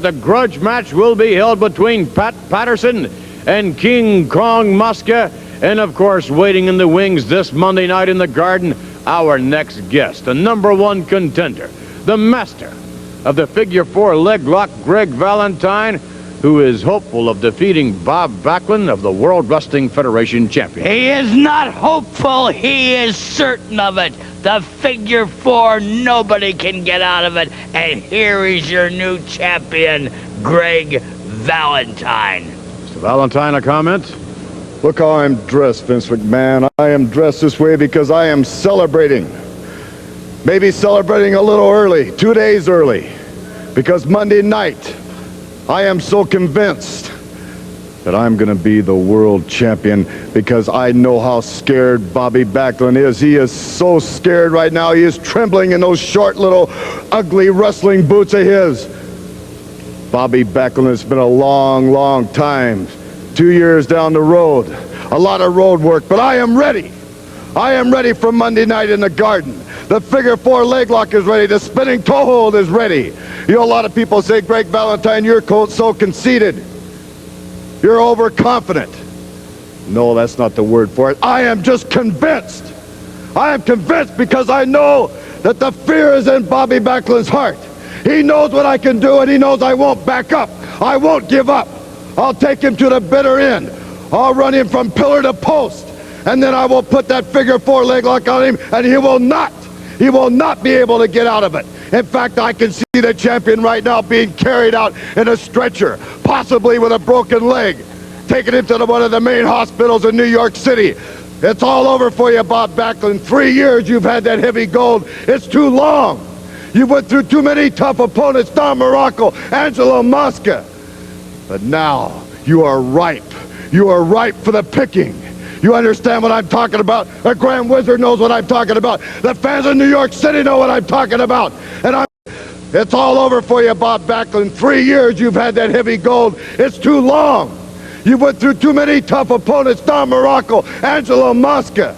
the grudge match will be held between Pat Patterson and King Kong Muska. And, of course, waiting in the wings this Monday night in the Garden, our next guest, the #1 contender, the master of the figure 4 leg lock, Greg Valentine, who is hopeful of defeating Bob Backlund of the World Wrestling Federation champion. He is not hopeful, he is certain of it. The figure 4, nobody can get out of it. And here is your new champion, Greg Valentine. Mr. Valentine, a comment? Look how I'm dressed, Vince McMahon. I am dressed this way because I am celebrating. Maybe celebrating a little early, 2 days early. Because Monday night, I am so convinced that I'm going to be the world champion because I know how scared Bobby Backlund is. He is so scared right now. He is trembling in those short little ugly wrestling boots of his. Bobby Backlund, it's been a long, long time. 2 years down the road. A lot of road work, but I am ready. I am ready for Monday night in the Garden. The figure 4 leg lock is ready. The spinning toe hold is ready. You know, a lot of people say, Greg Valentine, you're so conceited. You're overconfident. No, that's not the word for it. I am just convinced. I am convinced because I know that the fear is in Bobby Backlund's heart. He knows what I can do, and he knows I won't back up. I won't give up. I'll take him to the bitter end. I'll run him from pillar to post, and then I will put that figure 4 leg lock on him, and he will not be able to get out of it. In fact, I can see the champion right now being carried out in a stretcher, possibly with a broken leg, taking him to one of the main hospitals in New York City. It's all over for you, Bob Backlund. 3 years you've had that heavy gold. It's too long. You went through too many tough opponents, Don Morocco, Angelo Mosca. But now you are ripe. You are ripe for the picking. You understand what I'm talking about? The Grand Wizard knows what I'm talking about. The fans of New York City know what I'm talking about. And it's all over for you, Bob Backlund. 3 years you've had that heavy gold. It's too long. You went through too many tough opponents, Don Morocco, Angelo Mosca.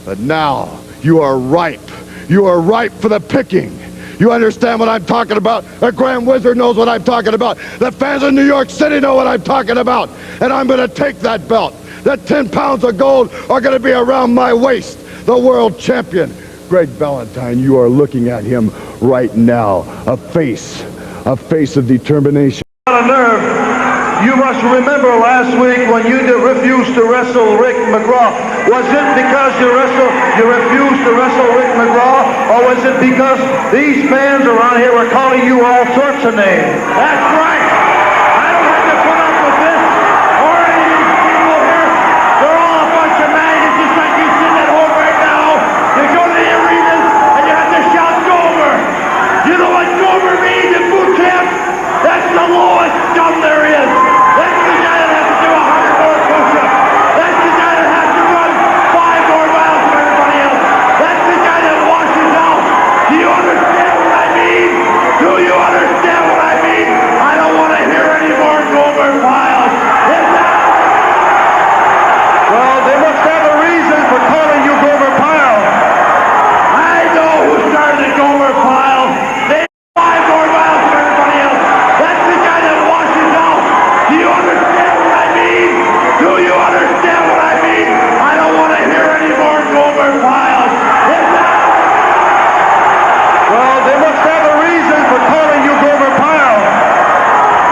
But now you are ripe. You are ripe for the picking. You understand what I'm talking about? The Grand Wizard knows what I'm talking about. The fans of New York City know what I'm talking about. And I'm going to take that belt. That 10 pounds of gold are going to be around my waist. The world champion, Greg Valentine, you are looking at him right now. A face of determination. On a nerve. You must remember last week when you refused to wrestle Rick McGraw. Was it because you refused to wrestle Rick McGraw, or was it because these fans around here were calling you all sorts of names? That's right. I don't have to put up with this or any of these people here. They're all a bunch of maggots, just like you sitting at home right now. You go to the arenas and you have to shout Gomer. You know what Gomer means in boot camp? That's the lowest scum there is. That's the guy that has to do 100 more push-ups. That's the guy that has to run 5 more miles from everybody else. That's the guy that washes out. Do you understand what I mean? Do you understand what I mean? I don't want to hear any more Gomer Piles. Well, they must have a reason for calling you Gomer Pyle. I know who started the Gomer Pyle. They 5 more miles from everybody else. That's the guy that washes out. Do you understand what I mean? Do you understand what I mean? I don't want to hear any more Gomer Piles. Well, they must have a reason for calling you Gomer Pyle.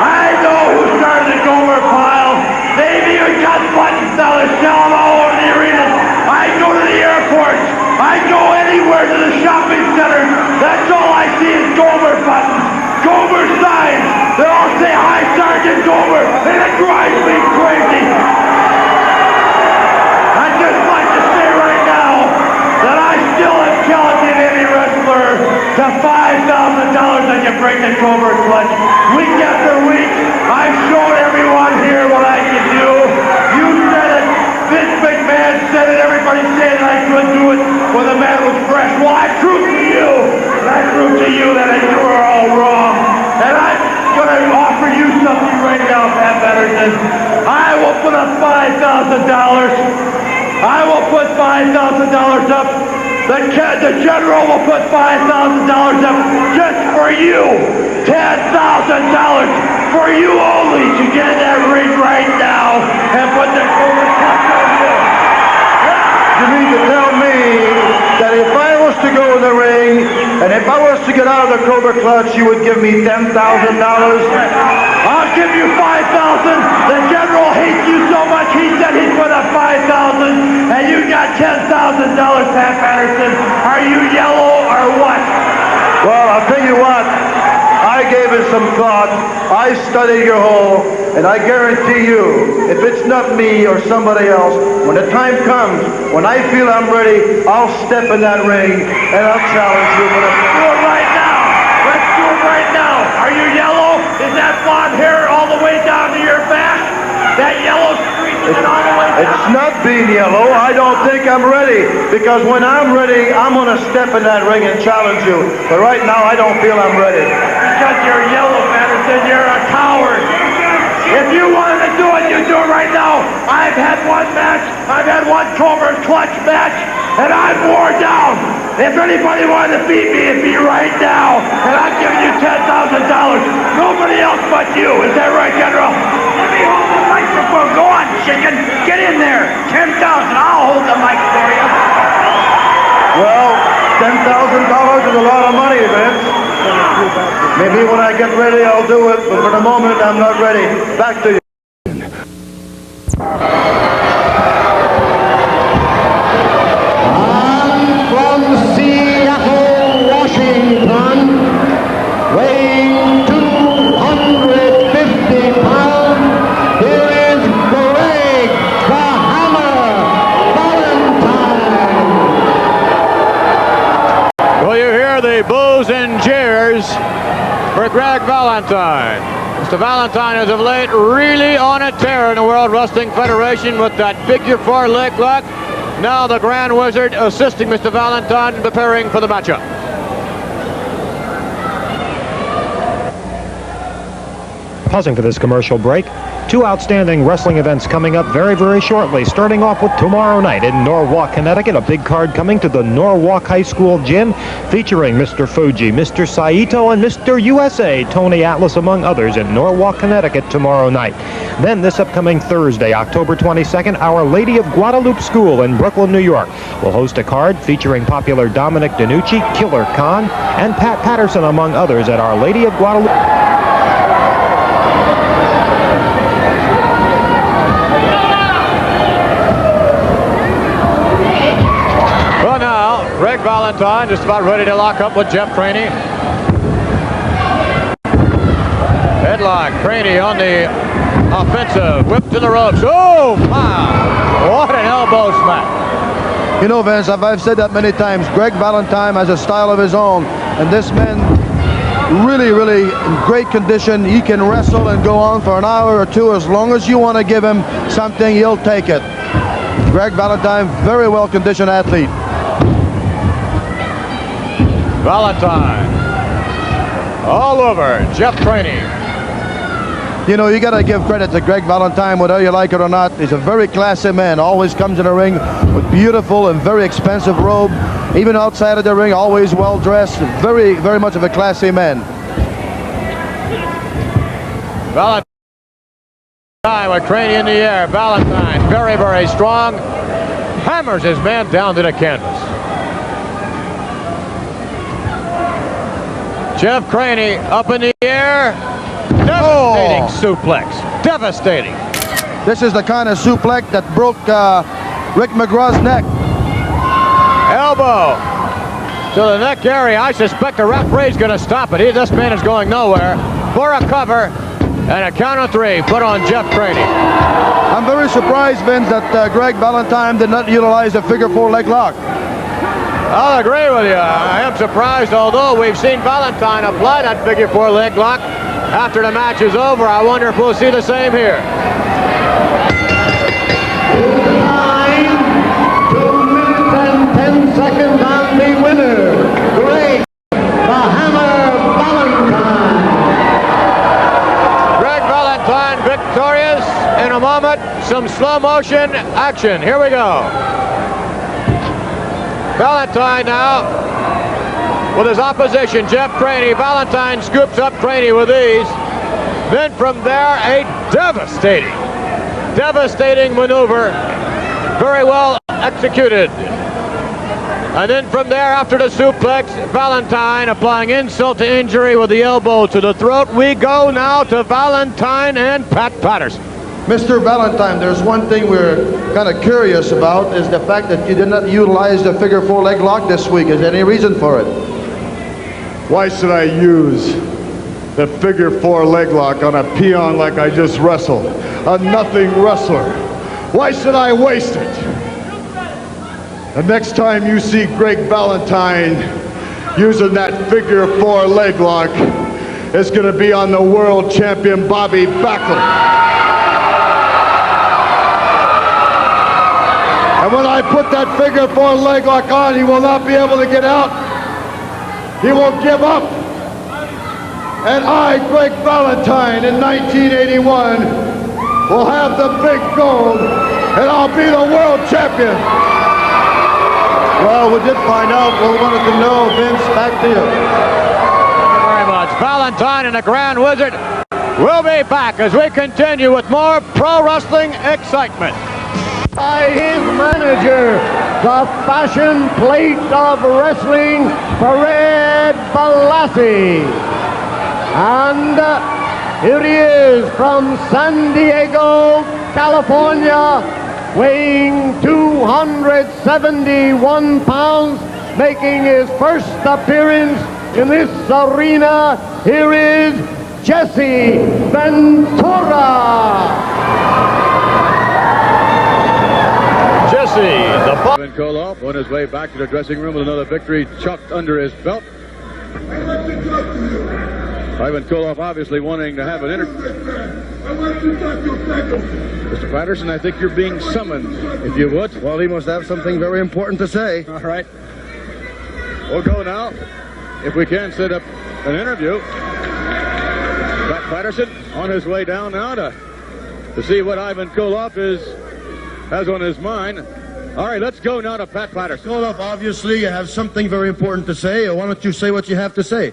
I know who started the Gomer Pyle. They've even got buttons now that sell them all over the arenas. I go to the airports. I go anywhere to the shopping centers. That's all I see is Gomer buttons, Gomer signs. They all say, "Hi, Sergeant Gomer," and it drives me crazy. I'd just like to say right now that I still am challenging any wrestler to $5,000 that can break the Gomer clutch. Week after week, I've shown everyone here what I can do. You said it. Vince McMahon said it. Everybody said it. I couldn't do it when the man was fresh. Well, I proved to you. I proved to you that you were all wrong. And I'm going to offer you something right now, Pat Patterson. I will put up $5,000. I will put $5,000 up. The general will put $5,000 up just for you for you only to get in that ring right now and put the Cobra Clutch on you. You mean to tell me that if I was to go in the ring and if I was to get out of the Cobra Clutch, you would give me $10,000? I'll give you $5,000. The general hates you so much, he said he'd put up $5,000, and you got $10,000, Pat Patterson. Are you yellow or what? Well, I'll tell you what. I gave it some thought. I studied your hole, and I guarantee you, if it's not me or somebody else, when the time comes, when I feel I'm ready, I'll step in that ring and I'll challenge you. But let's do it right now. Let's do it right now. Are you yellow? Is that blonde hair all the way down to your back? That yellow streak is all the way down? It's not being yellow. I don't think I'm ready. Because when I'm ready, I'm going to step in that ring and challenge you. But right now, I don't feel I'm ready. Because you're yellow, Patterson. You're a coward. If you wanted to do it, you do it right now. I've had one match. I've had one Cobra Clutch match, and I'm worn down. If anybody wanted to beat me, it'd be right now. And I'm giving you $10,000. Nobody else but you. Is that right, General? Let me hold the microphone. Go on, chicken. Get in there. 10,000. I'll hold the mic for you. Well, $10,000 is a lot of money, Vince. Maybe when I get ready, I'll do it, but for the moment, I'm not ready. Back to you. From Seattle, Washington, weighing 250 pounds, here is Greg the Hammer Valentine. Will you hear the boos and jeers for Greg Valentine? Mr. Valentine is of late really on a tear in the World Wrestling Federation with that figure four leg lock. Now the Grand Wizard assisting Mr. Valentine, preparing for the matchup. Pausing for this commercial break. Two outstanding wrestling events coming up very, very shortly. Starting off with tomorrow night in Norwalk, Connecticut. A big card coming to the Norwalk High School Gym featuring Mr. Fuji, Mr. Saito, and Mr. USA, Tony Atlas, among others, in Norwalk, Connecticut tomorrow night. Then this upcoming Thursday, October 22nd, Our Lady of Guadalupe School in Brooklyn, New York will host a card featuring popular Dominic DeNucci, Killer Khan, and Pat Patterson, among others, at Our Lady of Guadalupe. Greg Valentine just about ready to lock up with Jeff Craney. Headlock, Craney on the offensive, whip to the ropes. Oh, wow! What an elbow smack. You know, Vince, I've said that many times. Greg Valentine has a style of his own, and this man really, really in great condition. He can wrestle and go on for an hour or two. As long as you want to give him something, he'll take it. Greg Valentine, very well-conditioned athlete. Valentine all over Jeff Craney. You know, you got to give credit to Greg Valentine, whether you like it or not. He's a very classy man. Always comes in the ring with beautiful and very expensive robe. Even outside of the ring, always well-dressed. Very, very much of a classy man. Valentine with Craney in the air. Valentine very, very strong. Hammers his man down to the canvas. Jeff Craney up in the air. Devastating suplex. Devastating. This is the kind of suplex that broke Rick McGraw's neck. Elbow to the neck area. I suspect the referee's going to stop it. This man is going nowhere. For a cover and a count of three put on Jeff Craney. I'm very surprised, Vince, that Greg Valentine did not utilize the figure four leg lock. I'll agree with you. I am surprised, although we've seen Valentine apply that figure four leg lock after the match is over. I wonder if we'll see the same here. 2 minutes and 10 seconds on the winner, Greg the Hammer Valentine. Greg Valentine victorious. In a moment, some slow motion action. Here we go. Valentine now with his opposition, Jeff Craney. Valentine scoops up Craney with ease. Then from there, a devastating maneuver. Very well executed. And then from there, after the suplex, Valentine applying insult to injury with the elbow to the throat. We go now to Valentine and Pat Patterson. Mr. Valentine, there's one thing we're kind of curious about, is the fact that you did not utilize the figure 4 leg lock this week. Is there any reason for it? Why should I use the figure 4 leg lock on a peon like I just wrestled? A nothing wrestler. Why should I waste it? The next time you see Greg Valentine using that figure 4 leg lock, it's going to be on the world champion Bobby Backlund. And when I put that figure 4 leg lock on, he will not be able to get out. He will give up. And I, Greg Valentine, in 1981, will have the big gold, and I'll be the world champion. Well, we did find out what we wanted to know. Vince, back to you. Thank you very much. Valentine and the Grand Wizard will be back as we continue with more pro wrestling excitement. By his manager, the fashion plate of wrestling, Fred Blassie. And here he is from San Diego, California, weighing 271 pounds, making his first appearance in this arena. Here is Jesse Ventura. Jesse, the Ivan Koloff on his way back to the dressing room with another victory chucked under his belt. Ivan Koloff obviously wanting to have an interview. Mr. Patterson, I think you're being summoned, if you would. Well, he must have something very important to say. All right. We'll go now, if we can set up an interview. Pat Patterson on his way down now to see what Ivan Koloff has on his mind. All right, let's go now to Pat Patterson. Koloff, obviously you have something very important to say. Why don't you say what you have to say?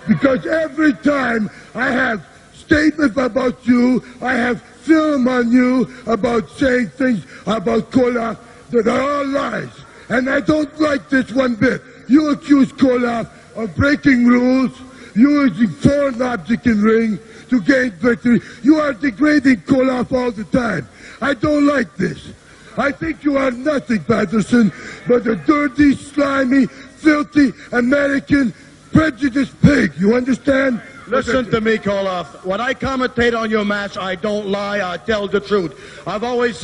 Because every time I have statements about you, I have film on you about saying things about Koloff that are all lies. And I don't like this one bit. You accuse Koloff of breaking rules, using foreign object in ring to gain victory. You are degrading Koloff all the time. I don't like this. I think you are nothing, Patterson, but a dirty, slimy, filthy American prejudiced pig. You understand? Listen to me, Koloff. When I commentate on your match, I don't lie, I tell the truth. I've always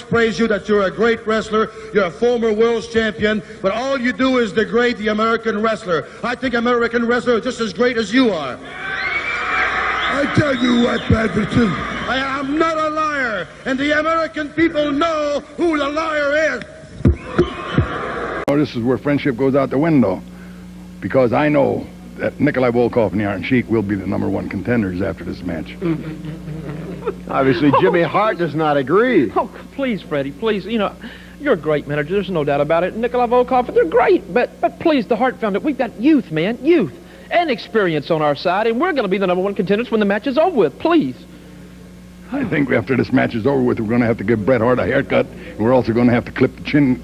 praised you that you're a great wrestler, you're a former world champion, but all you do is degrade the American wrestler. I think American wrestlers are just as great as you are. I tell you what, Patterson. I am not a liar, and the American people know who the liar is. Oh, this is where friendship goes out the window, because I know that Nikolai Volkov and the Iron Sheik will be the #1 contenders after this match. Obviously, Jimmy Hart does not agree. Oh, please, Freddie, please. You know, you're a great manager. There's no doubt about it. Nikolai Volkov, they're great. But please, the Hart Foundation, we've got youth, man, youth and experience on our side, and we're going to be the #1 contenders when the match is over with. Please. I think after this match is over with, we're going to have to give Bret Hart a haircut, and we're also going to have to clip the chin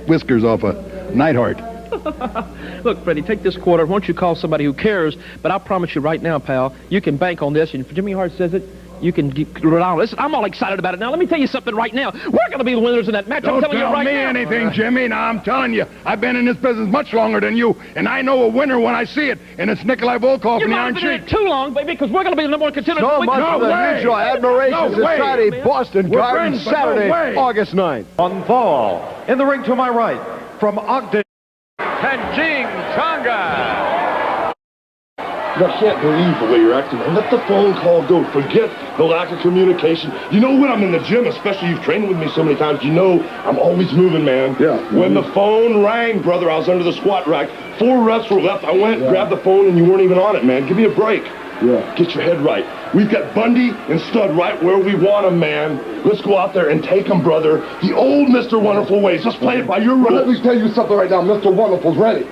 whiskers off of Neidhart. Look, Freddie, take this quarter. Why don't you call somebody who cares? But I promise you right now, pal, you can bank on this. And if Jimmy Hart says it, you can rely on it. Listen, I'm all excited about it now. Let me tell you something right now. We're going to be the winners in that match. I'm telling you right now. Don't tell me anything, Jimmy. Now, I'm telling you, I've been in this business much longer than you, and I know a winner when I see it, and it's Nikolai Volkov and the Iron You've been in Sheik. it too long, baby, because we're going to be the #1 contenders. So much for the Mutual Admiration Society, Boston Garden, friends, but no Saturday, way. August 9th. On fall, in the ring to my right, from Ogden. Tanjing Tonga. I can't believe the way you're acting. And let the phone call go. Forget the lack of communication. You know when I'm in the gym, especially you've trained with me so many times, you know I'm always moving, man. Yeah. When the phone rang, brother, I was under the squat rack. 4 reps were left. I went, grabbed the phone, and you weren't even on it, man. Give me a break. Yeah. Get your head right. We've got Bundy and Stud right where we want them, man. Let's go out there and take them, brother. The old Mr. Wonderful ways. Let's play it by your rules. Let me tell you something right now. Mr. Wonderful's ready.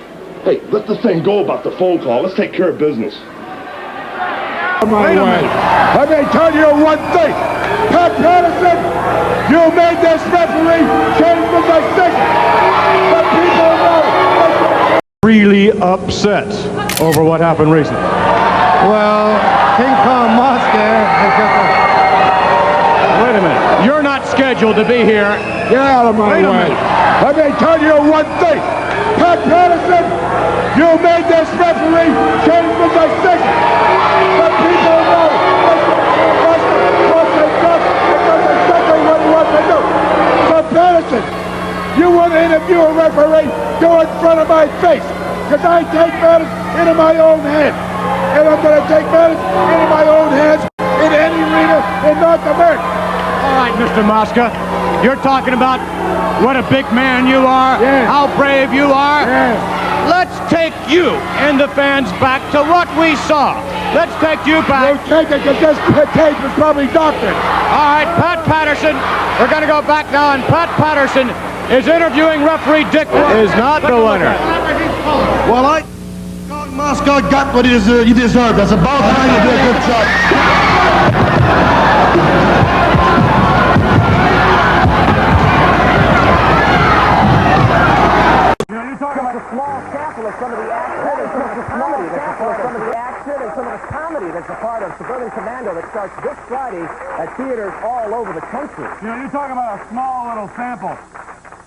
Hey, let this thing go about the phone call. Let's take care of business. Wait a minute. Let me tell you one thing. Pat Patterson, you made this referee change the decision. The people know. Really upset over what happened recently. Well, King Kong Mosca has got the... Wait a minute. You're not scheduled to be here. Get out of my Wait a way. minute. Let me tell you one thing. Pat Patterson, you made this referee change the decision. The people know. What they got, because exactly what he wants to do. So Patterson, you want to interview a referee, go in front of my face. Because I take matters into my own hands. And I'm going to take matters into my own hands in any arena in North America. All right, Mr. Mosca, you're talking about what a big man you are, Yes. how brave you are. Yes. Let's take you and the fans back to what we saw. Let's take you back. You take it because this tape was probably doctored. All right, Pat Patterson. We're going to go back now, and Pat Patterson is interviewing referee Dick Ross. Is not the winner. Well, Kong Mosca got what he deserved. That's about time to do a good job. You talk about a small sample of some of the action and some of the comedy that's a part of some of the action and some of the comedy that's a part of Suburban Commando that starts this Friday at theaters all over the country. You know, you're talking about a small little sample.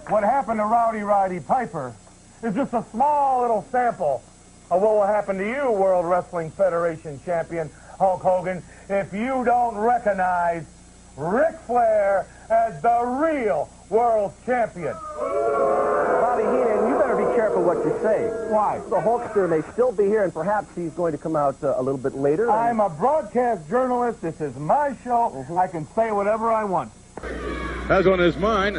What happened to Rowdy Roddy Piper is just a small little sample of what will happen to you, World Wrestling Federation champion Hulk Hogan, if you don't recognize Ric Flair as the real world champion. Bobby Heenan, you better be careful what you say. Why? The Hulkster may still be here, and perhaps he's going to come out a little bit later. I'm a broadcast journalist. This is my show. I can say whatever I want. Has on his mind.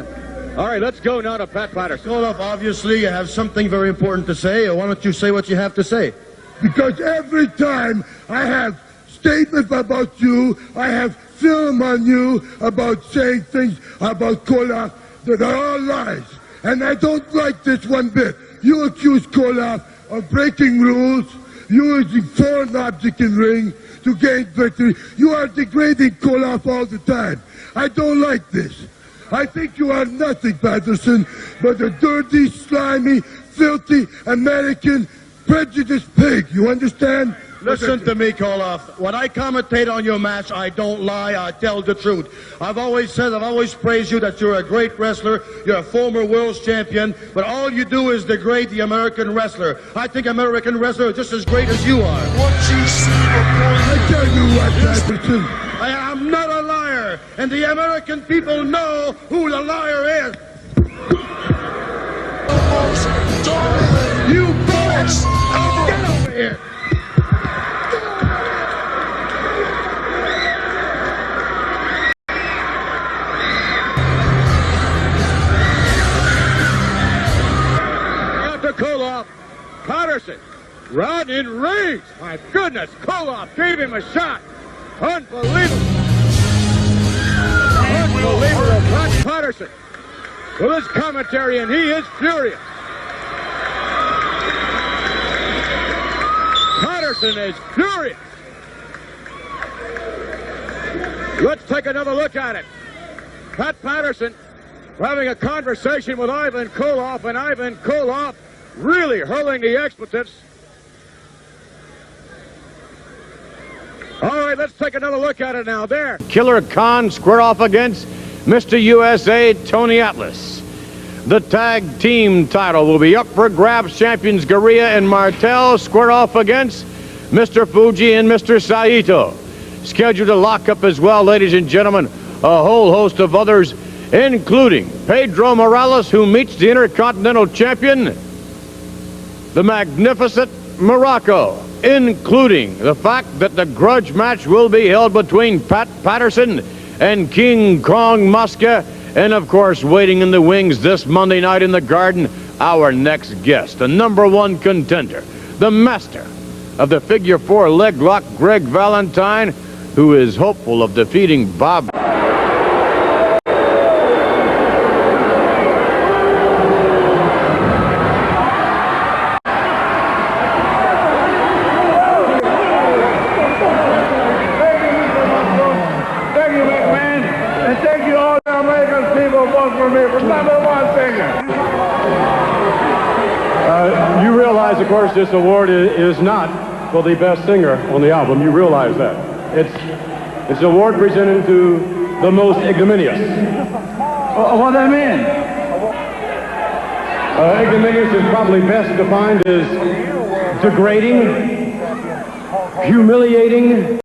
All right, let's go now to Pat Patterson. Koloff, obviously, you have something very important to say. Why don't you say what you have to say? Because every time I have statements about you, I have film on you about saying things about Koloff that are all lies. And I don't like this one bit. You accuse Koloff of breaking rules, using foreign objects in ring to gain victory. You are degrading Koloff all the time. I don't like this. I think you are nothing, Patterson, but a dirty, slimy, filthy, American, prejudiced pig. You understand? Listen to me, Koloff. When I commentate on your match, I don't lie, I tell the truth. I've always praised you that you're a great wrestler, you're a former world champion, but all you do is degrade the American wrestler. I think American wrestlers are just as great as you are. What you see before I tell you what, Patterson. I am not a liar, and the American people know who the liar is. You boys! Get over here! After Koloff, Patterson, run in rage. My goodness, Koloff gave him a shot. Unbelievable. Unbelievable. Pat Patterson with his commentary, and he is furious. Patterson is furious. Let's take another look at it. Pat Patterson having a conversation with Ivan Koloff, and Ivan Koloff really hurling the expletives. All right, let's take another look at it now. There. Killer Khan square off against Mr. USA Tony Atlas. The tag team title will be up for grabs. Champions Garea and Martel square off against Mr. Fuji and Mr. Saito. Scheduled to lock up as well, ladies and gentlemen, a whole host of others, including Pedro Morales, who meets the Intercontinental Champion, the magnificent Morocco, including the fact that the grudge match will be held between Pat Patterson and King Kong Mosca, and of course waiting in the wings this Monday night in the Garden, our next guest, the #1 contender, the master of the figure 4 leg lock, Greg Valentine, who is hopeful of defeating Bob. You realize, of course, this award is not for the best singer on the album. You realize that. It's an award presented to the most ignominious. What does that mean? Ignominious is probably best defined as degrading, humiliating,